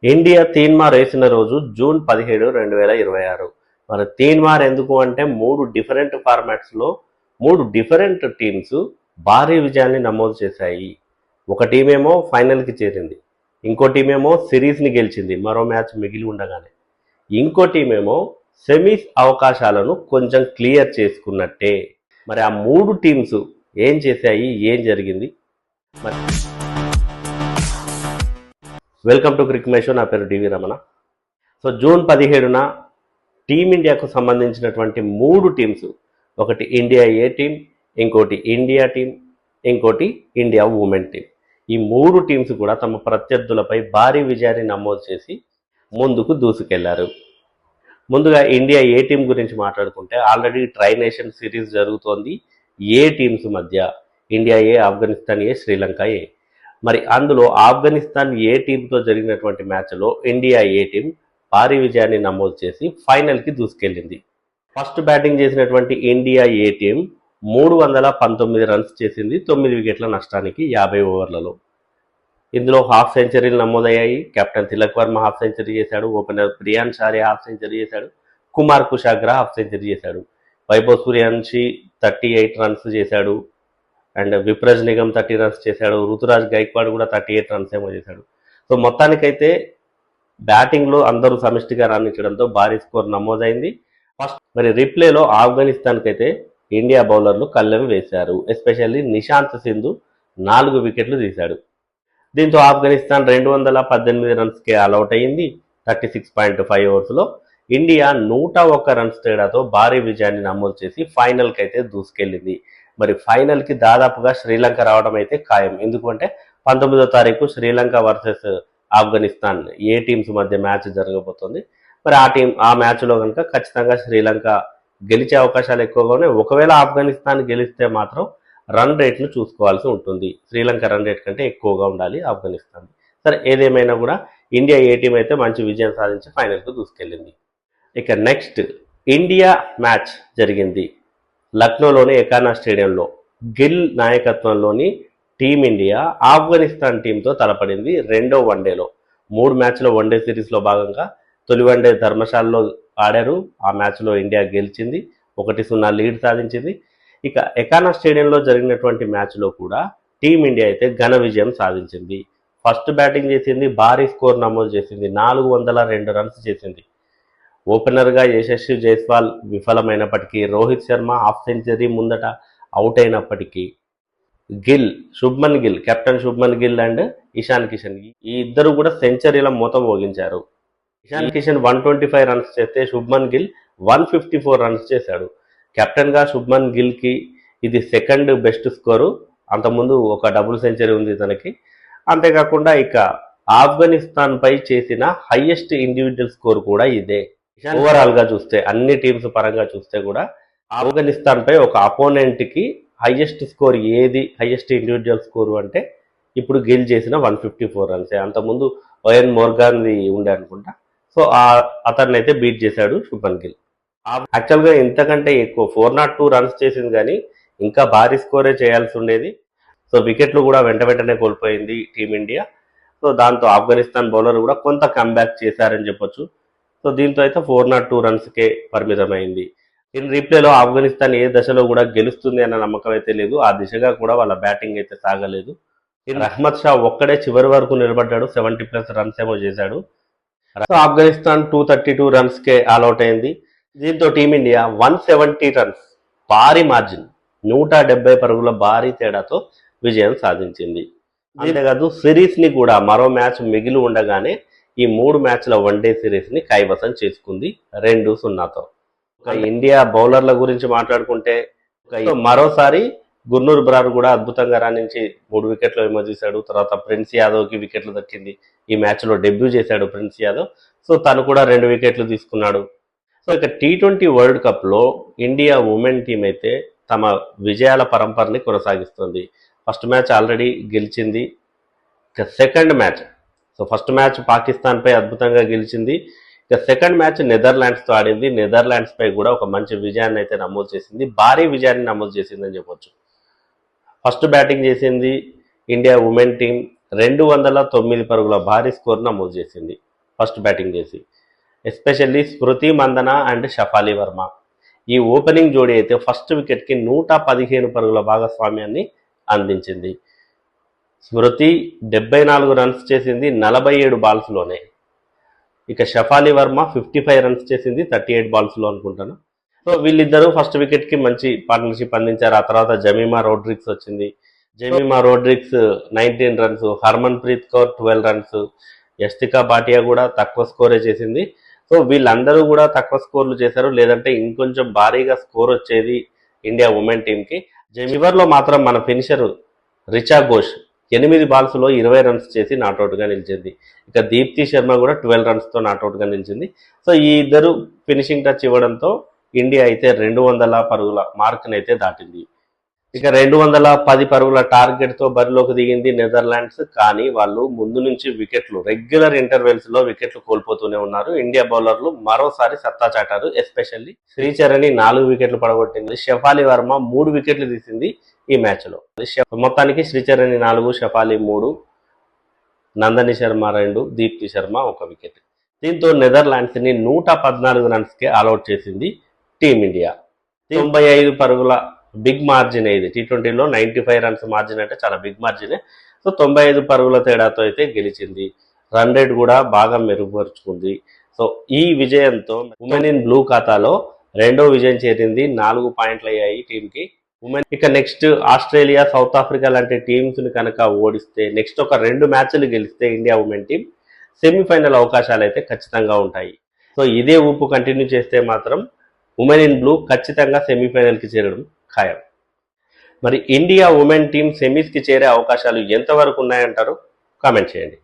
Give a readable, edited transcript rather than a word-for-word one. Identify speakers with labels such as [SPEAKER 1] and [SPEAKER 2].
[SPEAKER 1] India Teenmar వేసిన రోజు June 17, 2026. మరి తీన్మార్ ఎందుకు అంటే 3 డిఫరెంట్ ఫార్మాట్స్లో 3 డిఫరెంట్ టీమ్స్ భారీ విజయాన్ని నమోదు చేశాయి. ఒక టీమేమో ఫైనల్కి చేరింది, ఇంకో టీమేమో సిరీస్ని గెలిచింది మరో మ్యాచ్ మిగిలి ఉండగానే, ఇంకో టీమేమో సెమీస్ అవకాశాలను కొంచెం క్లియర్ చేసుకున్నట్టే. మరి ఆ 3 టీమ్స్ ఏం చేశాయి, ఏం జరిగింది? మరి వెల్కమ్ టు క్రికెట్ షో. నా పేరు డివి రమణ. సో జూన్ 17న టీమిండియాకు సంబంధించినటువంటి 3 టీమ్స్, ఒకటి ఇండియా ఏ టీం, ఇంకోటి ఇండియా టీం, ఇంకోటి ఇండియా ఉమెన్ టీం. ఈ 3 టీమ్స్ కూడా తమ ప్రత్యర్థులపై భారీ విజయాన్ని నమోదు చేసి ముందుకు దూసుకెళ్లారు. ముందుగా ఇండియా ఏ టీం గురించి మాట్లాడుకుంటే ఆల్రెడీ ట్రై నేషన్ సిరీస్ జరుగుతోంది ఏ టీమ్స్ మధ్య. ఇండియా ఏ, ఆఫ్ఘనిస్తాన్ ఏ, శ్రీలంక ఏ. మరి అందులో ఆఫ్ఘనిస్తాన్ ఏ టీంతో జరిగినటువంటి మ్యాచ్లో ఇండియా ఏ టీం భారీ విజయాన్ని నమోదు చేసి ఫైనల్కి దూసుకెళ్ళింది. ఫస్ట్ బ్యాటింగ్ చేసినటువంటి ఇండియా ఏ టీం 319 రన్స్ చేసింది 9 వికెట్ల నష్టానికి 50 ఓవర్లలో. ఇందులో హాఫ్ సెంచరీలు నమోదయ్యాయి. Captain Tilak Varma half century చేశాడు, ఓపెనర్ ప్రియాన్ షారే హాఫ్ సెంచరీ చేశాడు, కుమార్ కుషాగ్రా హాఫ్ సెంచరీ చేశాడు, వైభవ్ సూర్యవంశీ 38 రన్స్ చేశాడు, అండ్ విప్రజ్ నిగమ్ 30 రన్స్ చేశాడు, రుతురాజ్ గైక్వాడ్ కూడా 38 రన్స్ ఏమో చేశాడు. సో మొత్తానికైతే బ్యాటింగ్లో అందరూ సమిష్టిగా రాణించడంతో భారీ స్కోర్ నమోదైంది. ఫస్ట్ మరి రిప్లేలో ఆఫ్ఘనిస్తాన్కి అయితే ఇండియా బౌలర్లు కళ్ళెం వేశారు. ఎస్పెషల్లీ నిశాంత్ సింధు 4 వికెట్లు తీశాడు. దీంతో ఆఫ్ఘనిస్తాన్ 218 రన్స్కే ఆల్అౌట్ అయింది 36.5 ఓవర్స్లో. ఇండియా 101 రన్స్ తేడాతో భారీ విజయాన్ని నమోదు చేసి ఫైనల్కి అయితే దూసుకెళ్ళింది. మరి ఫైనల్కి దాదాపుగా శ్రీలంక రావడం అయితే ఖాయం. ఎందుకంటే 19వ తారీఖు శ్రీలంక వర్సెస్ ఆఫ్ఘనిస్తాన్ ఏ టీమ్స్ మధ్య మ్యాచ్ జరగబోతోంది. మరి ఆ మ్యాచ్లో కనుక ఖచ్చితంగా శ్రీలంక గెలిచే అవకాశాలు ఎక్కువగా ఉన్నాయి. ఒకవేళ ఆఫ్ఘనిస్తాన్ గెలిస్తే మాత్రం రన్ రేట్ను చూసుకోవాల్సి ఉంటుంది. శ్రీలంక రన్ రేట్ కంటే ఎక్కువగా ఉండాలి ఆఫ్ఘనిస్తాన్. సరే, ఏదేమైనా కూడా ఇండియా ఏ టీం అయితే మంచి విజయం సాధించి ఫైనల్కు దూసుకెళ్ళింది. ఇక నెక్స్ట్ ఇండియా మ్యాచ్ జరిగింది లక్నోలోని ఎకానా స్టేడియంలో. గిల్ నాయకత్వంలోని టీమిండియా ఆఫ్ఘనిస్తాన్ టీంతో తలపడింది రెండో వన్డేలో. 3 మ్యాచ్ల వన్డే సిరీస్లో భాగంగా తొలి వన్డే ధర్మశాలలో ఆడారు. ఆ మ్యాచ్లో ఇండియా గెలిచింది, 1-0 లీడ్ సాధించింది. ఇక ఎకానా స్టేడియంలో జరిగినటువంటి మ్యాచ్లో కూడా టీమిండియా అయితే ఘన విజయం సాధించింది. ఫస్ట్ బ్యాటింగ్ చేసింది, భారీ స్కోర్ నమోదు చేసింది, 402 రన్స్ చేసింది. ఓపెనర్గా యశస్వి జైస్వాల్ విఫలమైనప్పటికీ, రోహిత్ శర్మ హాఫ్ సెంచరీ ముందట అవుట్ అయినప్పటికీ, శుభ్మన్ గిల్, కెప్టెన్ శుభ్మన్ గిల్ అండ్ ఇషాన్ కిషన్ ఈ ఇద్దరు కూడా సెంచరీల మూత మోగించారు. ఇషాన్ కిషన్ 125 రన్స్ చేస్తే శుభ్మన్ గిల్ 154 రన్స్ చేశాడు. కెప్టెన్గా శుభ్మన్ గిల్కి ఇది సెకండ్ బెస్ట్ స్కోరు. అంతకుముందు ఒక డబుల్ సెంచరీ ఉంది తనకి. అంతేకాకుండా ఇక ఆఫ్ఘనిస్తాన్పై చేసిన హైయెస్ట్ ఇండివిజువల్ స్కోర్ కూడా ఇదే. ఓవరాల్గా చూస్తే అన్ని టీమ్స్ పరంగా చూస్తే కూడా ఆఫ్ఘనిస్తాన్పై ఒక అపోనెంట్కి హైయెస్ట్ స్కోర్ ఏది, హైయెస్ట్ ఇండివిజువల్ స్కోరు అంటే ఇప్పుడు గిల్ చేసిన 154 రన్సే. అంతకుముందు ఓఎన్ మోర్గాన్ది ఉండే అనుకుంటా. సో అతన్ని అయితే బీట్ చేశాడు శుభన్ గిల్. యాక్చువల్గా ఇంతకంటే ఎక్కువ 402 రన్స్ చేసింది, కానీ ఇంకా భారీ స్కోరే చేయాల్సి ఉండేది. సో వికెట్లు కూడా వెంటనే కోల్పోయింది టీమిండియా. సో దాంతో ఆఫ్ఘనిస్తాన్ బౌలర్ కూడా కొంత కంబ్యాక్ చేశారని చెప్పొచ్చు. సో దీంతో అయితే 402 రన్స్కే పరిమితమైంది. ఇన్ రీప్లేలో ఆఫ్ఘనిస్తాన్ ఏ దశలో కూడా గెలుస్తుంది అన్న నమ్మకం అయితే లేదు. ఆ దిశగా కూడా వాళ్ళ బ్యాటింగ్ అయితే సాగలేదు. అహ్మద్ షా ఒక్కడే చివరి వరకు నిలబడ్డాడు, 70+ రన్స్ ఏమో చేశాడు. సో ఆఫ్ఘనిస్తాన్ 232 రన్స్కే ఆల్అౌట్ అయింది. దీంతో టీమిండియా 170 రన్స్ భారీ మార్జిన్, 170 పరుగుల భారీ తేడాతో విజయం సాధించింది. అంతేకాదు సిరీస్ని కూడా మరో మ్యాచ్ మిగిలి ఉండగానే ఈ 3 మ్యాచ్ల వన్డే సిరీస్ని కైవసం చేసుకుంది 2-0తో. ఇండియా బౌలర్ల గురించి మాట్లాడుకుంటే మరోసారి గుర్నూర్ బ్రార్ కూడా అద్భుతంగా రాణించి 3 వికెట్లు ఏమో తీశాడు. తర్వాత ప్రిన్స్ యాదవ్కి వికెట్లు దక్కింది. ఈ మ్యాచ్లో డెబ్యూ చేశాడు ప్రిన్స్ యాదవ్. సో తను కూడా 2 వికెట్లు తీసుకున్నాడు. సో ఇక T20 వరల్డ్ కప్లో ఇండియా ఉమెన్ టీం అయితే తమ విజయాల పరంపరని కొనసాగిస్తుంది. ఫస్ట్ మ్యాచ్ ఆల్రెడీ గెలిచింది. ఇక second match, so first match పాకిస్తాన్పై అద్భుతంగా గెలిచింది. ఇక సెకండ్ మ్యాచ్ నెదర్లాండ్స్తో ఆడింది. నెదర్లాండ్స్పై కూడా ఒక మంచి విజయాన్ని అయితే నమోదు చేసింది, భారీ విజయాన్ని నమోదు చేసిందని చెప్పొచ్చు. ఫస్ట్ బ్యాటింగ్ చేసింది ఇండియా ఉమెన్ టీం 209 పరుగుల భారీ స్కోర్ నమోదు చేసింది ఫస్ట్ బ్యాటింగ్ చేసి. ఎస్పెషల్లీ స్మృతి మందన అండ్ షఫాలి వర్మ ఈ ఓపెనింగ్ జోడీ అయితే ఫస్ట్ వికెట్కి 115 పరుగుల భాగస్వామ్యాన్ని అందించింది. స్మృతి 74 రన్స్ చేసింది 47 బాల్స్లోనే. ఇక షఫాలి వర్మ 55 రన్స్ చేసింది 38 బాల్స్లో అనుకుంటాను. సో వీళ్ళిద్దరూ ఫస్ట్ వికెట్కి మంచి పార్ట్నర్షిప్ అందించారు. ఆ తర్వాత జమీమా రోడ్రిక్స్ వచ్చింది. Jemimah Rodrigues 19 runs, Harman Preet Kaur 12 runs, Yastika Bhatia కూడా తక్కువ స్కోరే చేసింది. సో వీళ్ళందరూ కూడా తక్కువ స్కోర్లు చేశారు, లేదంటే ఇంకొంచెం భారీగా స్కోర్ వచ్చేది ఇండియా ఉమెన్ టీంకి. చివర్లో మాత్రం మన ఫినిషర్ రిచా ఘోష్ 8 బాల్స్లో 20 రన్స్ చేసి నాట్అవుట్గా నిలిచింది. ఇక దీప్తి శర్మ కూడా 12 రన్స్తో నాట్అవుట్గా నిలిచింది. సో ఈ ఇద్దరు ఫినిషింగ్ టచ్ ఇవ్వడంతో ఇండియా అయితే 200 పరుగుల మార్క్ని అయితే దాటింది. ఇక 210 పరుగుల టార్గెట్తో బరిలోకి దిగింది నెదర్లాండ్స్. కానీ వాళ్ళు ముందు నుంచి వికెట్లు రెగ్యులర్ ఇంటర్వెల్స్లో వికెట్లు కోల్పోతూనే ఉన్నారు. ఇండియా బౌలర్లు మరోసారి సత్తా చాటారు. ఎస్పెషల్లీ శ్రీచరణి 4 వికెట్లు పడగొట్టింది. షఫాలి వర్మ 3 వికెట్లు తీసింది ఈ మ్యాచ్లో. మొత్తానికి శ్రీచరణి 4, షఫాలి 3, నందని శర్మ 2, దీప్తి శర్మ 1 వికెట్. దీంతో నెదర్లాండ్స్ని 114 రన్స్కే ఆల్అౌట్ చేసింది టీమిండియా. 95 పరుగుల బిగ్ మార్జిన్ ఇది. T20లో 95 రన్స్ మార్జిన్ అంటే చాలా బిగ్ మార్జినే. సో 95 పరుగుల తేడాతో అయితే గెలిచింది. రన్ రేట్ కూడా బాగా మెరుగుపరుచుకుంది. సో ఈ విజయంతో ఉమెన్ ఇన్ బ్లూ ఖాతాలో 2వ విజయం చేరింది. 4 పాయింట్లు అయ్యాయి టీంకి. ఇక నెక్స్ట్ ఆస్ట్రేలియా, సౌత్ ఆఫ్రికా లాంటి టీమ్స్ని కనుక ఓడిస్తే, నెక్స్ట్ ఒక 2 మ్యాచ్లు గెలిస్తే ఇండియా ఉమెన్ టీం సెమీఫైనల్ అవకాశాలు అయితే ఖచ్చితంగా ఉంటాయి. సో ఇదే ఊపు కంటిన్యూ చేస్తే మాత్రం ఉమెన్ ఇన్ బ్లూ ఖచ్చితంగా సెమీఫైనల్కి చేరడం ఖాయం. మరి ఇండియా ఉమెన్ టీం సెమీస్కి చేరే అవకాశాలు ఎంతవరకు ఉన్నాయంటారు? కామెంట్ చేయండి.